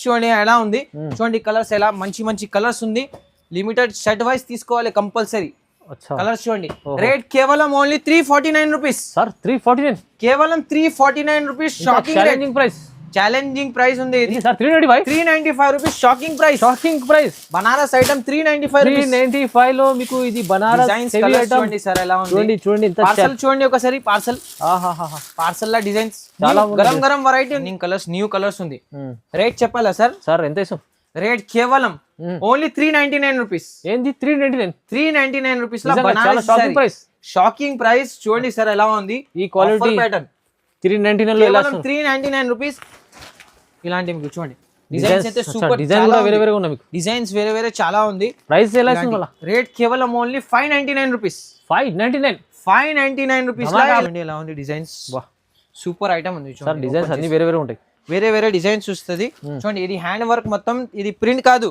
చూడండి ఎలా ఉంది. చూడండి కలర్స్ ఎలా మంచి మంచి కలర్స్ ఉంది. లిమిటెడ్ సెట్ వైస్ తీసుకోవాలి కంపల్సరీ. కలర్స్ చూడండి. రేట్ కేవలం ఓన్లీ 349 రూపీస్ సార్. 349 కేవలం 349 rupees. Shocking price. Challenging price ఉంది ఇది. Sir 395 rupees. Shocking price. Banaras item 395 లో మీకు ఇది బనారస్ చూడండి సార్ ఎలా ఉంది. చూడండి పార్సల్ చూడండి ఒకసారి. పార్సల్ లా డిజైన్స్ చాలా గరం వెరైటీ ఉంది. కలర్స్ న్యూ కలర్స్ ఉంది. రేట్ చెప్పాలా సార్? సార్ ఎంత ఇస్తాం? రేట్ కేవలం ఓన్లీ 399 రూపీస్. ఏంది 399 రూపీస్ లో బనారస్ ప్రైస్. షాకింగ్ ప్రైస్ చూడండి సార్ ఎలా ఉంది. ఈ క్వాలిటీ ప్యాటర్న్ 399 లో 399 రూపీస్. ఇలాంటి మీకు చూడండి డిజైన్స్ అయితే సూపర్. డిజైన్ కూడా వేరే వేరే ఉన్నాయి. మీకు డిజైన్స్ వేరే వేరే చాలా ఉంది. ప్రైస్ ఎలా ఇస్తుంది మళ్ళా? రేట్ కేవలం ఓన్లీ 599 రూపీస్. 599 రూపీస్ లా ఎలా ఉంది డిజైన్స్. సూపర్ ఐటమ్ ఉంది చూడండి. సార్ డిజైన్స్ అన్ని వేరే వేరే ఉంటాయి. వేరే వేరే డిజైన్స్ వస్తుంది చూడండి. ఇది హ్యాండ్ వర్క్ మొత్తం. ఇది ప్రింట్ కాదు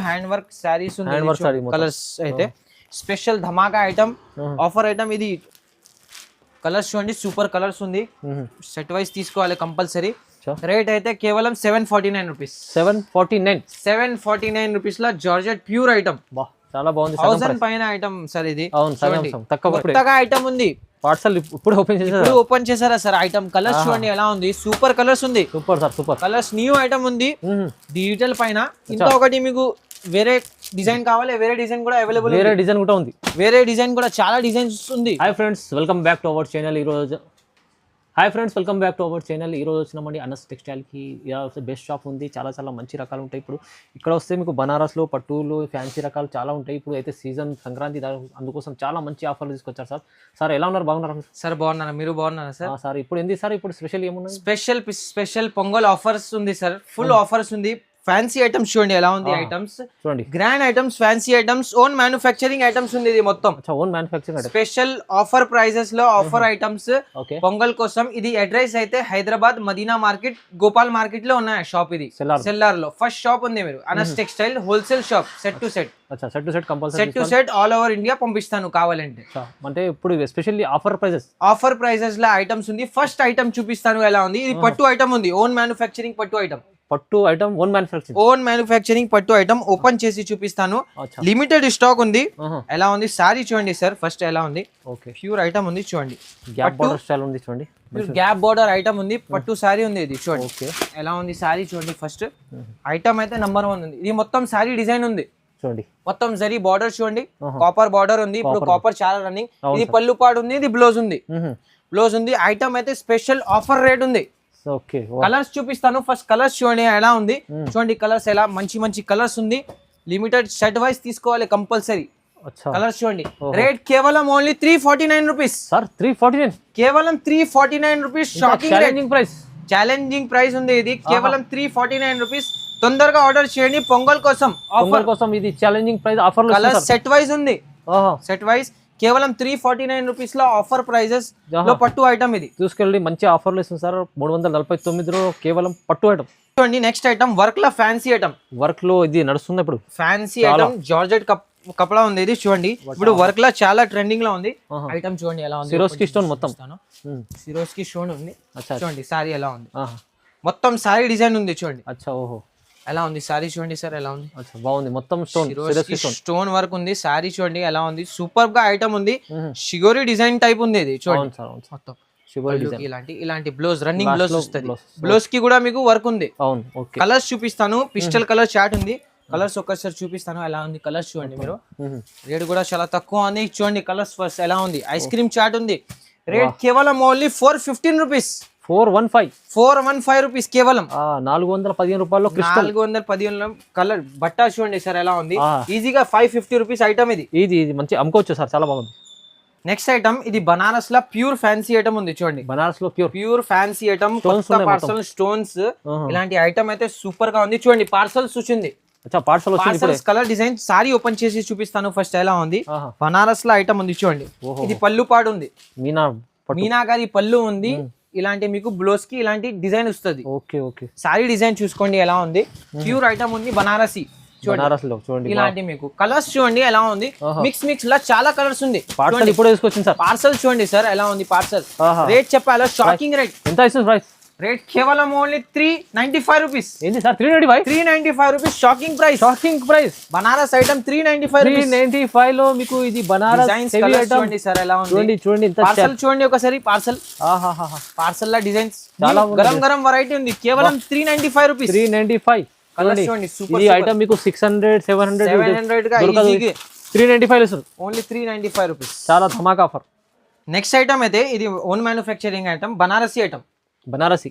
హ్యాండ్ వర్క్ శారీస్ ఉంది. కలర్స్ అయితే స్పెషల్ ధమాకా ఐటమ్, ఆఫర్ ఐటమ్ ఇది. కలర్స్ చూడండి సూపర్ కలర్స్ ఉంది. సెట్ వైస్ తీసుకోవాలి కంపల్సరీ. రేట్ అయితే కేవలం 749 రూపీస్. 749 రూపీస్ లో జార్జెట్ ప్యూర్ ఐటమ్. చాలా బాగుంది. 1000 పైన ఐటమ్ సార్ ఇది. కొత్తగా ఐటమ్ ఉంది. పార్సల్ ఇప్పుడు ఓపెన్ చేశారా సార్ ఐటమ్? కలర్స్ చూడండి ఎలా ఉంది. సూపర్ కలర్స్ ఉంది. సూపర్ కలర్స్ న్యూ ఐటమ్ ఉంది డిజిటల్ పైన. ఇంకా ఒకటి మీకు వేరే డిజైన్ కావాలి, వేరే డిజైన్ కూడా అవైలబుల్. వేరే డిజైన్ కూడా ఉంది. వేరే డిజైన్ కూడా చాలా డిజైన్స్ ఉంది. Hi friends, welcome back to our channel. ఈ రోజు వచ్చినామండి అనస్ టెక్స్టైల్కి. బెస్ట్ షాప్ ఉంది. చాలా మంచి రకాలు ఉంటాయి. ఇప్పుడు ఇక్కడ వస్తే మీకు బనారస్లో పట్టులు ఫ్యాన్సీ రకాలు చాలా ఉంటాయి. ఇప్పుడు అయితే సీజన్ సంక్రాంతి, అందుకోసం చాలా మంచి ఆఫర్లు తీసుకొచ్చారు సార్. ఎలా ఉన్నారు? బాగున్నారు సార్? బాగున్నారా? మీరు బాగున్నారా సార్? సార్ ఇప్పుడు ఏంది సార్? ఇప్పుడు స్పెషల్ ఏమున్నాయి? స్పెషల్ పొంగల్ ఆఫర్స్ ఉంది సార్. ఫుల్ ఆఫర్స్ ఉంది. ఫ్యాన్సీ ఐటమ్స్ చూడండి ఎలా ఉంది. ఐటమ్స్ చూడండి, grand items, fancy items, own manufacturing items ఉంది ఇది మొత్తం. Own manufacturing. Special offer prices లో ఆఫర్ ఐటమ్స్ పొంగల్ కోసం. ఇది అడ్రస్ అయితే హైదరాబాద్ మదీనా మార్కెట్, గోపాల్ మార్కెట్ లో ఉన్నాయి షాప్. ఇది సెల్లార్ లో ఫస్ట్ షాప్ ఉంది. మీరు Anas textile wholesale shop. Set to set all over India పంపిస్తాను కావాలంటే. అంటే ఇప్పుడు ఎస్పెషల్లీ ఆఫర్ ప్రైజెస్ లో ఐటమ్స్ ఉంది. ఫస్ట్ ఐటమ్ చూపిస్తాను ఎలా ఉంది. ఇది పట్టు ఐటమ్ ఉంది. ఓన్ మ్యానుఫ్యాక్చరింగ్ పట్టు ఐటమ్. ఓన్ మ్యానుఫ్యాక్చరింగ్ పట్టు ఐటమ్ ఓపెన్ చేసి చూపిస్తాను. లిమిటెడ్ స్టాక్ ఉంది. ఎలా ఉంది సారీ చూడండి సార్. ఫస్ట్ ఎలా ఉంది. ప్యూర్ ఐటమ్ ఉంది చూడండి. గ్యాప్ బోర్డర్ ఐటమ్ ఉంది. పట్టు సారీ ఉంది ఇది చూడండి. ఎలా ఉంది సారీ చూడండి. ఫస్ట్ ఐటమ్ అయితే నంబర్ 1 ఉంది. ఇది మొత్తం సారీ డిజైన్ ఉంది చూడండి. మొత్తం జరీ బార్డర్ చూడండి. కాపర్ బార్డర్ ఉంది. ఇప్పుడు కాపర్ చాలా రన్నింగ్. ఇది పళ్ళు పాడు ఉంది. ఇది బ్లౌజ్ ఉంది. ఐటమ్ అయితే స్పెషల్ ఆఫర్ రేట్ ఉంది. కలర్స్ చూపిస్తాను. ఫస్ట్ కలర్స్ చూడండి ఎలా ఉంది. చూడండి కలర్స్ ఎలా మంచి మంచి కలర్స్ ఉంది. లిమిటెడ్ సెట్ వైస్ తీసుకోవాలి కంపల్సరీ. కలర్స్ చూడండి. రేట్ కేవలం ఓన్లీ 349 రూపీస్. సార్ 349 కేవలం 349 రూపీస్. ఛాలెంజింగ్ ప్రైస్ ఉంది ఇది. కేవలం 349 రూపీస్. తొందరగా ఆర్డర్ చేయండి పొంగల్ కోసం. ఇది challenging price. Offer colour set wise ఉంది. సెట్ వైస్ కేవలం 349 రూపీస్ లో ఆఫర్ ప్రైజెస్ లో పట్టు ఐటమ్. ఇది చూసుకెళ్ళి మంచి ఆఫర్లు ఇస్తుంది సార్. 349 లో కేవలం పట్టు ఐటమ్ చూడండి. నెక్స్ట్ ఐటమ్ వర్క్ లో ఫ్యాన్సీ ఐటమ్. వర్క్ లో ఇది నడుస్తుంది ఇప్పుడు. ఫ్యాన్సీ ఐటమ్ జార్జెట్ కపడా ఉంది ఇది చూడండి. ఇప్పుడు వర్క్ లో చాలా ట్రెండింగ్ లో ఉంది. ఐటమ్ చూడండి ఎలా ఉంది. సిరోస్కి స్టోన్ మొత్తం. సిరోస్కి స్టోన్ ఉంది చూడండి. సారీ ఎలా ఉంది. మొత్తం సారీ డిజైన్ ఉంది చూడండి. ఎలా ఉంది సారీ చూడండి సార్. ఎలా ఉంది. బాగుంది. మొత్తం స్టోన్ వర్క్ ఉంది. సారీ చూడండి ఎలా ఉంది. సూపర్ గా ఐటమ్ ఉంది. షిగోరి డిజైన్ టైప్ ఉంది ఇది చూడండి. మొత్తం ఇలాంటి బ్లౌజ్ రన్నింగ్ బ్లౌజ్ వస్తుంది. బ్లౌజ్ కి కూడా మీకు వర్క్ ఉంది. కలర్స్ చూపిస్తాను. పిస్టల్ కలర్ చాట్ ఉంది. కలర్స్ ఒక్కసారి చూపిస్తాను ఎలా ఉంది. కలర్స్ చూడండి మీరు. రేట్ కూడా చాలా తక్కువ ఉంది చూడండి. కలర్స్ ఫస్ట్ ఎలా ఉంది. ఐస్ క్రీమ్ చాట్ ఉంది. రేట్ కేవలం ఓన్లీ 415 రూపీస్. 415 రూపీస్ కేవలం. 415 రూపాయలు. 415 కలర్ బట్ట చూడండి సార్ ఎలా ఉంది. ఈజీగా 550 రూపీస్ ఐటమ్. ఇది మంచి అమ్ముకోవచ్చు సార్. చాలా బాగుంది. నెక్స్ట్ ఐటమ్ ఇది బనారస్ లో ప్యూర్ ఫ్యాన్సీ ఐటమ్ ఉంది చూడండి. బనారస్ లో pure fancy item. Parcel stones ఇలాంటి ఐటమ్ అయితే సూపర్ గా ఉంది చూడండి. పార్సల్స్ వచ్చింది. కలర్ డిజైన్ సారీ ఓపెన్ చేసి చూపిస్తాను. ఫస్ట్ ఎలా ఉంది. బనారస్ లో ఐటమ్ ఉంది చూడండి. ఇది పళ్ళు పాడు ఉంది. మీనాకారి పళ్ళు ఉంది. ఇలాంటి మీకు బ్లౌజ్ కి ఇలాంటి డిజైన్ వస్తుంది. సారీ డిజైన్ చూసుకోండి ఎలా ఉంది. ప్యూర్ ఐటమ్ ఉంది బనారసి చూడండి. ఇలాంటి మీకు కలర్స్ చూడండి ఎలా ఉంది. మిక్స్ లా చాలా కలర్స్ ఉంది. ఇప్పుడు తీసుకొచ్చింది సార్. పార్సల్ చూడండి సార్ ఎలా ఉంది. పార్సల్ రేట్ చెప్పాలా. Shocking rate. ఎంత ప్రైస్? రేట్ కేవలం ఓన్లీ 395 రూపీస్. ఏంది sir 395? 395 rupees shocking price. Shocking price. Banaras item 395 rupees. 395 లో మీకు ఇది బనారస్ హెవీ ఐటమ్ చూడండి సార్ ఎలా ఉంది. చూడండి ఇంత పార్సల్ చూడండి ఒకసారి. పార్సల్ పార్సల్ లా డిజైన్స్ చాలా గరం గరం వెరైటీ ఉంది. కేవలం 395 రూపీస్. 395 చూడండి సూపర్. ఈ ఐటమ్ మీకు 600 700 గా ఈజీగా 395 ఇస్తారు. Only 395 rupees. చాలా ధమాకా ఆఫర్. నెక్స్ట్ ఐటమ్ అయితే ఇది own manufacturing item Banarasi item. Banarasi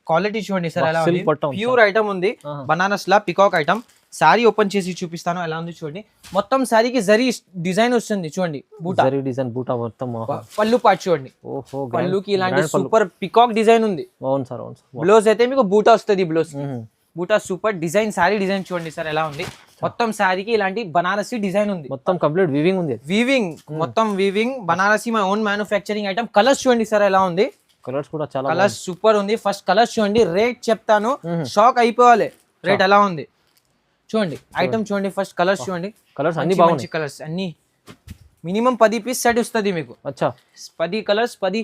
quality చూడండి సార్ ఎలా ఉంది. పట్టు ప్యూర్ ఐటమ్ ఉంది. బనారస్ లా పికాక్ ఐటమ్. సారీ ఓపెన్ చేసి చూపిస్తాను ఎలా ఉంది చూడండి. మొత్తం సారీకి జరీ డిజైన్ వస్తుంది చూడండి. బూటా జరీ డిజైన్ బూటా మొత్తం. పళ్ళు పాటు చూడండి. ఓహో పళ్ళుకి ఇలాంటి సూపర్ పికాక్ డిజైన్ ఉంది. అవును సార్ అవును సార్. బ్లౌజ్ అయితే మీకు బూటా వస్తుంది. బ్లౌజ్ బూటా సూపర్ డిజైన్. సారీ డిజైన్ చూడండి సార్ ఎలా ఉంది. మొత్తం సారీకి ఇలాంటి బనారసి డిజైన్ ఉంది. మొత్తం కంప్లీట్ వీవింగ్ ఉంది. వీవింగ్ మొత్తం weaving Banarasi my own manufacturing item. Colours చూడండి సార్ ఎలా ఉంది. కలర్స్ కూడా చాలా కలర్స్ సూపర్ ఉంది. ఫస్ట్ కలర్స్ చూడండి. రేట్ చెప్తాను షాక్ అయిపోవాలి. రేట్ ఎలా ఉంది చూడండి. ఐటమ్ చూడండి. ఫస్ట్ కలర్స్ చూడండి. కలర్స్ అన్ని బాగున్నాయి. కలర్స్ అన్ని మినిమం 10 పీస్ సెట్ వస్తుంది మీకు. అచ్చా 10 కలర్స్ 10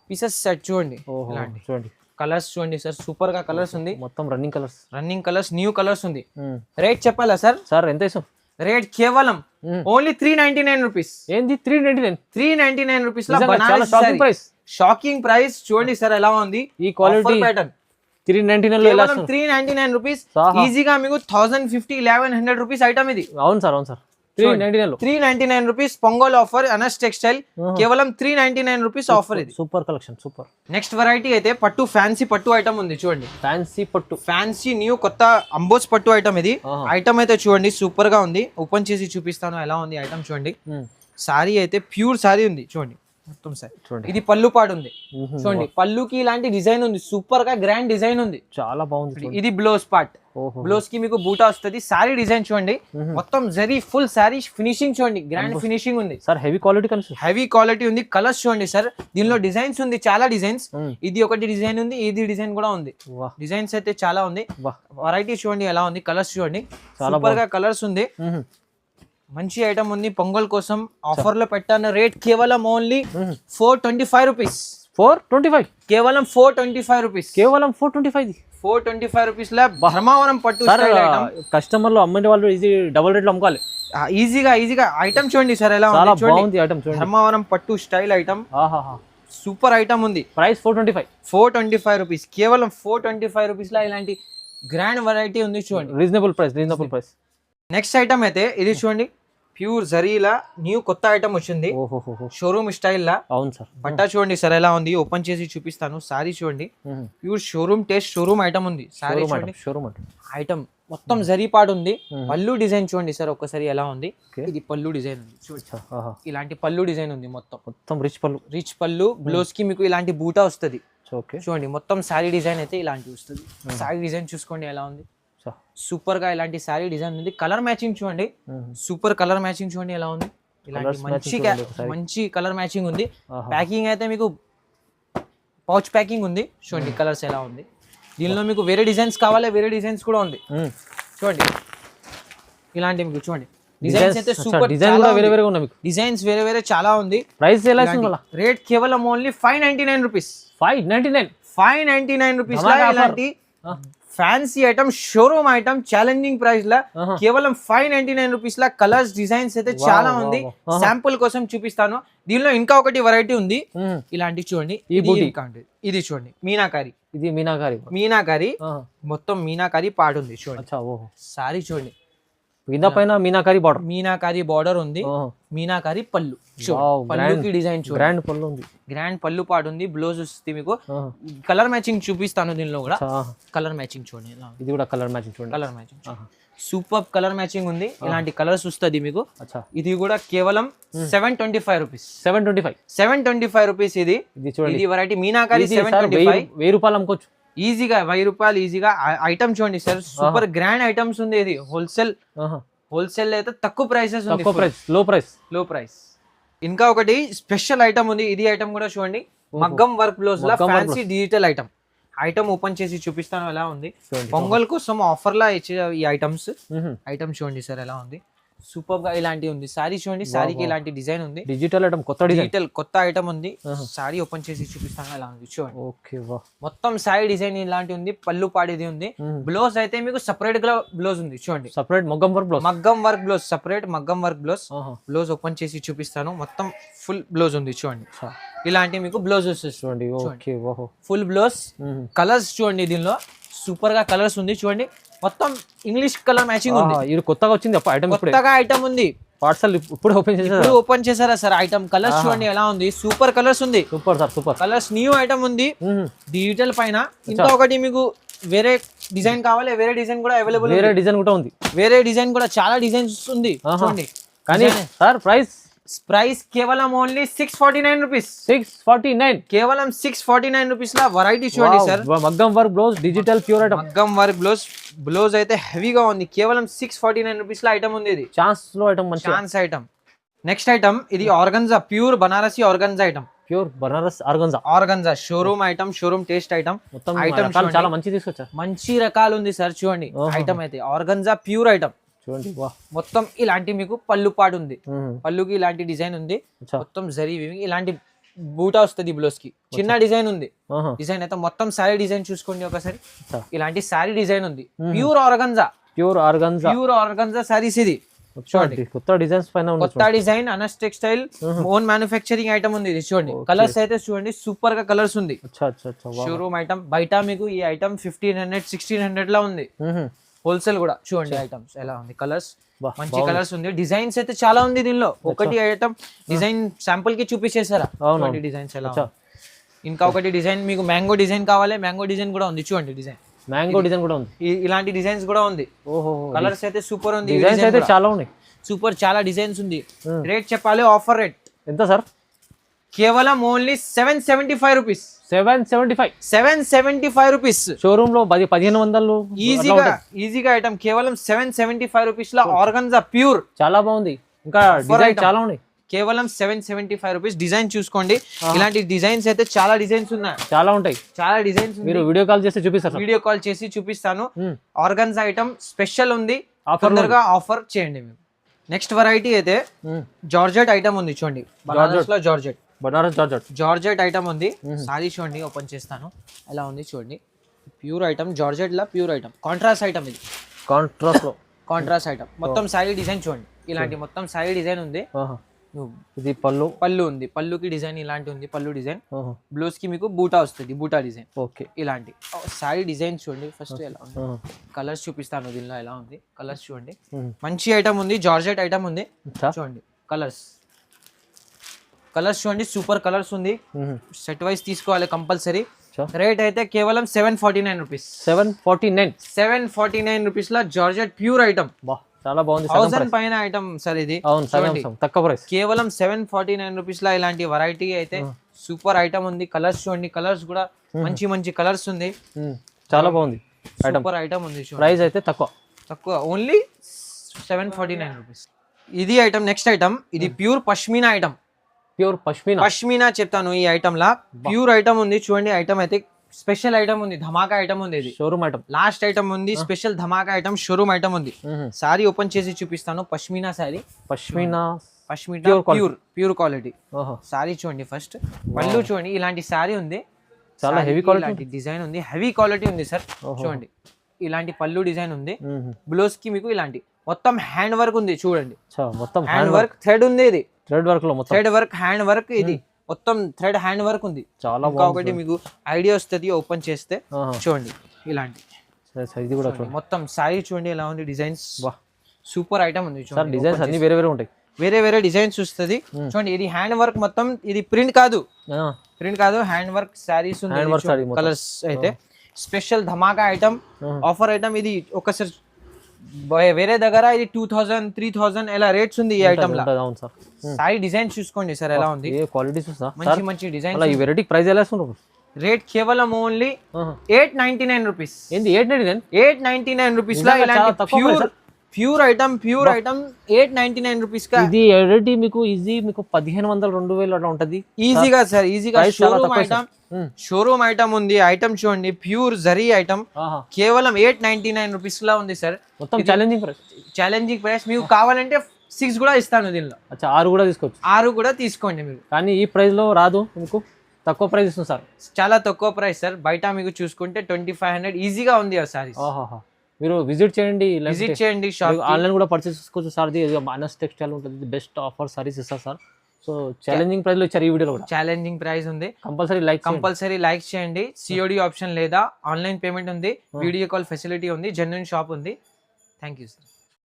పీసెస్ సెట్ చూడండి. ఇలాంటి చూడండి కలర్స్ చూడండి సార్. సూపర్ గా కలర్స్ ఉంది. మొత్తం రన్నింగ్ కలర్స్ న్యూ కలర్స్ ఉంది. రేట్ చెప్పాలా సార్? సార్ ఎంత ఇస్తాం? రేట్ కేవలం ఓన్లీ 399 రూపీస్. ఏంది 399? 399 రూపీస్ లో షాకింగ్ ప్రైస్. షాకింగ్ ప్రైస్ చూడండి సార్ ఎలా ఉంది. ఈ క్వాలిటీ ప్యాటర్న్ 399 లో ఎలా 399 రూపీస్. ఈజీగా మీకు 1050 1100 రూపీస్ ఐటమ్ ఇది. అవును సార్ 399 లో 399 rupees pongal offer Anas textile. కేవలం 399 రూపీస్ ఆఫర్ ఇది. Super collection super. Next variety అయితే పట్టు ఫ్యాన్సీ పట్టు ఐటమ్ ఉంది చూడండి. ఫ్యాన్సీ న్యూ కొత్త అంబోస్ పట్టు ఐటమ్ ఇది. ఐటమ్ అయితే చూడండి సూపర్ గా ఉంది. ఓపెన్ చేసి చూపిస్తాను ఎలా ఉంది ఐటమ్ చూడండి. సారీ అయితే ప్యూర్ సారీ ఉంది చూడండి. మొత్తం సారీ చూడండి. ఇది పళ్ళు పాడు ఉంది చూడండి. పళ్ళుకి ఇలాంటి డిజైన్ ఉంది. సూపర్ గా గ్రాండ్ డిజైన్ ఉంది. చాలా బాగుంది. ఇది బ్లౌజ్ పార్ట్. బ్లౌజ్ కి మీకు బూటా వస్తుంది. సారీ డిజైన్ చూడండి. మొత్తం జరీ ఫుల్ సారీ ఫినిషింగ్ చూడండి. గ్రాండ్ ఫినిషింగ్ ఉంది సార్. హెవీ క్వాలిటీ ఉంది. కలర్స్ చూడండి సార్. దీనిలో డిజైన్స్ ఉంది చాలా డిజైన్స్. ఇది ఒకటి డిజైన్ ఉంది. ఇది డిజైన్ కూడా ఉంది. డిజైన్స్ అయితే చాలా ఉంది. వెరైటీ చూడండి ఎలా ఉంది. కలర్స్ చూడండి. సూపర్ గా కలర్స్ ఉంది. మంచి ఐటమ్ ఉంది. పొంగల్ కోసం ఆఫర్ లో పెట్టాను. రేట్ కేవలం ఓన్లీ 425 రూపీస్. 425 కేవలం 425 రూపీస్. కేవలం 425 రూపీస్ లో ధర్మవరం పట్టు కస్టమర్లు అమ్మే వాళ్ళు ఇది డబుల్ రేట్ లో అమ్ముకోవాలి. ఈజీగా ఐటమ్ చూడండి సార్ ఎలా ఉంది. ఐటమ్ చూడండి. ధర్మవరం పట్టు స్టైల్ ఐటమ్. సూపర్ ఐటమ్ ఉంది. Price 425 rupees. కేవలం 425 రూపీస్ లో ఇలాంటి గ్రాండ్ వెరైటీ ఉంది చూడండి. Reasonable price. నెక్స్ట్ ఐటమ్ అయితే ఇది చూడండి. ప్యూర్ జరీలా న్యూ కొత్త ఐటమ్ వచ్చింది. షోరూమ్ స్టైల్ లా. అవును సార్. బట్ట చూడండి సార్ ఎలా ఉంది. ఓపెన్ చేసి చూపిస్తాను. సారీ చూడండి. Pure showroom taste showroom item ఉంది. సారీ చూడండి. ఐటమ్ మొత్తం జరీ పాడు ఉంది. పళ్ళు డిజైన్ చూడండి సార్ ఒక్కసారి ఎలా ఉంది. ఇది పళ్ళు డిజైన్ ఉంది చూడండి. ఇలాంటి పళ్ళు డిజైన్ ఉంది. మొత్తం రిచ్ పళ్ళు. బ్లౌజ్ కి మీకు ఇలాంటి బూటా వస్తుంది చూడండి. మొత్తం సారీ డిజైన్ అయితే ఇలాంటి వస్తుంది. సారీ డిజైన్ చూసుకోండి ఎలా ఉంది. సూపర్ గా ఇలాంటి సారీ డిజైన్ ఉంది. కలర్ మ్యాచింగ్ చూడండి. సూపర్ కలర్ మ్యాచింగ్ చూడండి ఎలా ఉంది. ఇలాంటి మంచి కలర్ మ్యాచింగ్ ఉంది. ప్యాకింగ్ అయితే మీకు పౌచ్ ప్యాకింగ్ ఉంది చూడండి. కలర్స్ ఎలా ఉంది. దీనిలో మీకు వేరే డిజైన్స్ కావాలి. వేరే డిజైన్స్ కూడా ఉంది చూడండి. ఇలాంటి మీకు చూడండి డిజైన్స్ అయితే సూపర్. డిజైన్స్ వేరే చాలా ఉంది. ప్రైస్ రేట్ కేవలం ఓన్లీ 599 రూపీస్. 599 రూపీస్ ఇలాంటి fancy item showroom item challenging price లా కేవలం 599 రూపీస్ లా కలర్స్ డిజైన్స్ అయితే చాలా ఉంది. శాంపుల్ కోసం చూపిస్తాను. దీనిలో ఇంకా ఒకటి వెరైటీ ఉంది. ఇలాంటి చూడండి. ఇది చూడండి మీనాకారి మొత్తం మీనాకారి పాడు ఉంది చూడండి. సారీ చూడండి. పైన మీనాకారి బార్డర్ ఉంది. మీనాకారి పళ్ళు. పళ్ళుకి డిజైన్ గ్రాండ్ పళ్ళు పాటు ఉంది. బ్లౌజ్ వస్తుంది మీకు. కలర్ మ్యాచింగ్ చూపిస్తాను. దీనిలో కూడా కలర్ మ్యాచింగ్ చూడండి. ఇది కూడా colour matching super colour matching ఉంది. ఇలాంటి కలర్స్ వస్తుంది మీకు. ఇది కూడా కేవలం 725 రూపీస్. 725 రూపీస్. ఇది వెరైటీ మీనాకారి 725. 1000 రూపాయలు అమ్ముకోవచ్చు ఈజీగా. 1000 రూపాయలు ఈజీగా. ఐటమ్ చూడండి సార్. సూపర్ గ్రాండ్ ఐటమ్స్ ఉంది. ఇది హోల్సేల్ అయితే తక్కువ ప్రైసెస్ ఉంది. లో ప్రైస్. ఇంకా ఒకటి స్పెషల్ ఐటమ్ ఉంది. ఇది ఐటమ్ కూడా చూడండి. మగ్గం వర్క్ బ్లౌజ్ లా ఫ్యాన్సీ డిజిటల్ ఐటమ్ ఓపెన్ చేసి చూపిస్తాను ఎలా ఉంది. పొంగల్ కోసం ఆఫర్ లా ఇచ్చే ఈ ఐటమ్స్ చూడండి సార్ ఎలా ఉంది. సూపర్ గా ఇలాంటి ఉంది సారీ చూడండి, సారీకి ఇలాంటి డిజైన్ ఉంది, డిజిటల్ ఐటమ్, కొత్త డిజైన్, డిజిటల్ కొత్త ఐటమ్ ఉంది. సారీ ఓపెన్ చేసి చూపిస్తాను ఎలా ఉంది చూడండి. ఓకే వా, మొత్తం సారీ డిజైన్ ఇలాంటి ఉంది, పళ్ళు పాడేది ఉంది. బ్లౌజ్ అయితే మీకు సెపరేట్ గా బ్లౌజ్ ఉంది చూడండి, సెపరేట్ మగ్గం వర్క్ బ్లౌజ్, మగ్గం వర్క్ బ్లౌజ్, సెపరేట్ మగ్గం వర్క్ బ్లౌజ్. బ్లౌజ్ ఓపెన్ చేసి చూపిస్తాను, మొత్తం ఫుల్ బ్లౌజ్ ఉంది చూడండి. ఇలాంటి మీకు బ్లౌజ్ వస్తుంది చూడండి. ఓకే వాహో, ఫుల్ బ్లౌజ్. కలర్స్ చూడండి, దీనిలో సూపర్ గా కలర్స్ ఉంది చూడండి, మొత్తం ఇంగ్లీష్ కలర్ మ్యాచింగ్ ఉంది. ఇది కొత్తగా వచ్చింది ఐటమ్, కొత్తగా ఐటమ్ ఉంది, పార్సల్ ఇప్పుడు ఓపెన్ చేశారా సార్ ఐటమ్. కలర్స్ చూడండి ఎలా ఉంది, సూపర్ కలర్స్ ఉంది, super sir, super colours. New item ఉంది డిజిటల్ పైన. ఇంకా ఒకటి మీకు వేరే డిజైన్ కావాలి, వేరే డిజైన్ కూడా అవైలబుల్, వేరే డిజైన్ కూడా ఉంది, వేరే డిజైన్ కూడా చాలా డిజైన్స్ ఉంది చూడండి. కానీ సార్ ప్రైస్ కేవలం ఓన్లీ 649 రూపీస్, 649, కేవలం 649 రూపీస్ లా వెరైటీ చూడండి సార్. మగ్గం work blouse, digital pure item, మగ్గం వర్క్ బ్లౌజ్. బ్లౌజ్ అయితే హెవీగా ఉంది, కేవలం 649 రూపీస్ లో ఐటమ్ ఉంది. ఇది ఛాన్స్ లో ఐటమ్, మంచి ఛాన్స్ ఐటమ్. నెక్స్ట్ ఐటమ్ ఇది organza, pure Banarasi organza item, pure Banaras organza, organza showroom item, showroom taste item. మొత్తం ఐటమ్ చాలా మంచి తీసుకొచ్చారు, మంచి రకాలు ఉంది సార్ చూడండి. ఐటమ్ అయితే ఆర్గన్జా ప్యూర్ ఐటమ్ చూడండి. మొత్తం ఇలాంటి మీకు పళ్ళు పాటు ఉంది, పళ్ళుకి ఇలాంటి డిజైన్ ఉంది, మొత్తం జరీ వీవింగ్. ఇలాంటి బూటా వస్తుంది బ్లౌజ్ కి, చిన్న డిజైన్ ఉంది. డిజైన్ అయితే మొత్తం సారీ డిజైన్ చూసుకోండి ఒకసారి, ఇలాంటి సారీ డిజైన్ ఉంది. Pure organza, pure organza, pure organza saris. ఇది చూడండి కొత్త డిజైన్స్ పైన, కొత్త design, Anas textile own manufacturing item ఉంది. ఇది చూడండి, కలర్స్ అయితే చూడండి సూపర్ గా కలర్స్ ఉంది. Showroom item. బయట మీకు ఈ ఐటమ్ 1500 1600 లా ఉంది, హోల్సేల్ కూడా. చూడండి ఐటమ్స్ ఎలా ఉంది, కలర్స్ మంచి కలర్స్ ఉంది. డిజైన్స్ అయితే చాలా ఉంది దీనిలో. ఒకటి ఐటమ్ డిజైన్ శాంపుల్ కి చూపించేసారా, డిజైన్స్ ఎలా. ఇంకా ఒకటి డిజైన్ మీకు మ్యాంగో డిజైన్ కావాలి, మ్యాంగో డిజైన్ కూడా ఉంది చూడండి. డిజైన్ మ్యాంగో డిజైన్ కూడా ఉంది, ఇలాంటి డిజైన్స్ కూడా ఉంది. కలర్స్ అయితే సూపర్ ఉంది, డిజైన్స్ అయితే చాలా ఉన్నాయి, సూపర్ చాలా డిజైన్స్ ఉంది. రేట్ చెప్పాలి, ఆఫర్ రేట్ ఎంత సార్? కేవలం ఓన్లీ 775 రూపీస్, 775 రూపీస్. షోరూమ్ లో 1500 ఈజీగా ఐటమ్. కేవలం 775 రూపీస్ లో ఆర్గన్జా ప్యూర్, చాలా బాగుంది. ఇంకా డిజైన్ చాలా ఉన్నాయి, కేవలం 775 రూపీస్. డిజైన్ చూసుకోండి, ఇలాంటి డిజైన్స్ అయితే చాలా డిజైన్స్ ఉన్నాయి, చాలా ఉంటాయి, చాలా డిజైన్స్. మీరు వీడియో కాల్ చేసి చూపిస్తారు, వీడియో కాల్ చేసి చూపిస్తాను. ఆర్గన్జా ఐటమ్ స్పెషల్ ఉంది, తొందరగా ఆఫర్ చేయండి మీరు. నెక్స్ట్ వెరైటీ అయితే జార్జెట్ ఐటమ్ ఉంది చూడండి, బనారస్ లో జార్జెట్, బనారస్ జార్జెట్ ఐటమ్ ఉంది. సారీ చూడండి, ఓపెన్ చేస్తాను ఎలా ఉంది చూడండి. ప్యూర్ ఐటమ్, జార్జెట్ లా ప్యూర్ ఐటమ్, కాంట్రాస్ట్ ఐటమ్. ఇది కాంట్రాస్ట్ ఐటమ్. మొత్తం సారీ డిజైన్ చూడండి, ఇలాంటి మొత్తం సారీ డిజైన్ ఉంది. ఇది పళ్ళు ఉంది, పళ్ళుకి డిజైన్ ఇలాంటి ఉంది, పళ్ళు డిజైన్. బ్లౌజ్ కి మీకు బూటా వస్తుంది, బూటా డిజైన్. ఓకే, ఇలాంటి సారీ డిజైన్ చూడండి. ఫస్ట్ ఎలా ఉంది, కలర్స్ చూపిస్తాను దీనిలో ఎలా ఉంది. కలర్స్ చూడండి, మంచి ఐటమ్ ఉంది, జార్జెట్ ఐటమ్ ఉంది చూడండి. కలర్స్ చూడండి, సూపర్ కలర్స్ ఉంది. సెట్ వైస్ తీసుకోవాలి కంపల్సరీ. రేట్ అయితే కేవలం 749 రూపీస్, 749 రూపీస్ లో జార్జెట్ ప్యూర్ ఐటమ్. చాలా బాగుంది, 1000 పైన ఐటమ్ సార్ ఇది. తక్కువ ప్రైస్, కేవలం 749 రూపీస్ లో ఇలాంటి వెరైటీ అయితే సూపర్ ఐటమ్ ఉంది. కలర్స్ చూడండి, కలర్స్ కూడా మంచి మంచి కలర్స్ ఉంది, చాలా బాగుంది. సూపర్ ఐటమ్ ఉంది. ప్రైస్ అయితే తక్కువ, ఓన్లీ 749 రూపీస్. ఇది ఐటమ్. నెక్స్ట్ ఐటమ్ ఇది pure pashmina item, pure pashmina చెప్తాను. ఈ ఐటమ్ లా ప్యూర్ ఐటమ్ ఉంది చూడండి. ఐటమ్ అయితే స్పెషల్ ఐటమ్ ఉంది, ధమాకా ఐటమ్ ఉంది. ఇది షోరూమ్ ఐటమ్, లాస్ట్ ఐటమ్ ఉంది, స్పెషల్ ధమాకా ఐటమ్, షోరూమ్ ఐటమ్ ఉంది. సారీ ఓపెన్ చేసి చూపిస్తాను. Pashmina sorry, pashmina pure quality sorry చూడండి. ఫస్ట్ పళ్ళు చూడండి, ఇలాంటి సారీ ఉంది, చాలా హెవీ క్వాలిటీ డిజైన్ ఉంది, హెవీ క్వాలిటీ ఉంది సార్. చూడండి ఇలాంటి పళ్ళు డిజైన్ ఉంది. బ్లౌజ్ కి మీకు ఇలాంటి మొత్తం హ్యాండ్ వర్క్ ఉంది చూడండి, మొత్తం హ్యాండ్ వర్క్, థ్రెడ్ ఉంది. ఇది థ్రెడ్ వర్క్ లో థ్రెడ్ వర్క్, హ్యాండ్ వర్క్. ఇది మొత్తం థ్రెడ్ హ్యాండ్ వర్క్ ఉంది. చాలా ఒకటి మీకు ఐడియా వస్తుంది ఓపెన్ చేస్తే చూడండి. ఇలాంటి ఇది కూడా చూడండి, మొత్తం సారీ చూడండి ఎలా ఉంది. డిజైన్స్ సూపర్ ఐటమ్ ఉంది చూడండి. డిజైన్స్ అన్ని వేరే వేరే ఉంటాయి, వేరే వేరే డిజైన్స్ వస్తుంది చూడండి. ఇది హ్యాండ్ వర్క్ మొత్తం, ఇది ప్రింట్ కాదు, హ్యాండ్ వర్క్ సారీస్ ఉంది. కలర్స్ అయితే స్పెషల్ ధమాకా ఐటమ్, ఆఫర్ ఐటమ్. ఇది ఒకసారి వేరే దగ్గర ఇది 2000 3000 ఎలా రేట్స్ ఉంది ఈ ఐటమ్ లా. సారీ డిజైన్ చూసుకోండి సార్ ఎలా ఉంది, మంచి మంచి డిజైన్. ఈ వెరైటీ ప్రైస్ ఎలా ఇస్తున్నారు? రేట్ కేవలం ఓన్లీ 899 రూపీస్. ఏంది 899? 899 రూపీస్ లా ఇలాంటి ప్యూర్ ఐటమ్ 899 రూపీస్ కా ఇది ఆల్రెడీ మీకు ఈజీ మీకు 1500 2000 అట్లా ఉంటది ఈజీగా సార్, ఈజీగా Price చాలా షోరూమ్ తక్కువ ఐటమ్. షోరూమ్ ఐటమ్ ఉంది. ఐటమ్ చూడండి, ప్యూర్ జరీ ఐటమ్, ఆహా. కేవలం 899 రూపీస్ లా ఉంది సార్. మొత్తం ఛాలెంజింగ్ ప్రైస్. Challenging price. మీకు కావాలంటే 6 కూడా ఇస్తాను దీనిలో. అచ్చా 6 కూడా తీసుకోవచ్చు. 6 కూడా తీసుకోండి మీరు. కానీ ఈ ప్రైస్ లో రాదు మీకు, తక్కువ ప్రైస్ ఇస్తుంది సార్. చాలా తక్కువ ప్రైస్ సార్. బయట మీకు చూసుకుంటే 2500 ఈజీగా ఉంది ఆ సారీస్. ఆహాహా. మీరు విజిట్ చేయండి, విజిట్ చేయండి షాప్. ఆన్లైన్ కూడా పర్చేస్ చేసుకోవచ్చు సార్. అనస్ టెక్స్టైల్ ఉంటుంది, బెస్ట్ ఆఫర్ సారీస్ ఇస్తారు సార్. సో ఛాలెంజింగ్ ప్రైస్ లో ఇచ్చారు ఈ వీడియోలో కూడా. ఛాలెంజింగ్ ప్రైస్ ఉంది. కంపల్సరీ లైక్ చేయండి. COD ఆప్షన్ లేదా ఆన్లైన్ పేమెంట్ ఉంది. వీడియో కాల్ ఫెసిలిటీ ఉంది. జెన్యూన్ షాప్ ఉంది. Thank you sir.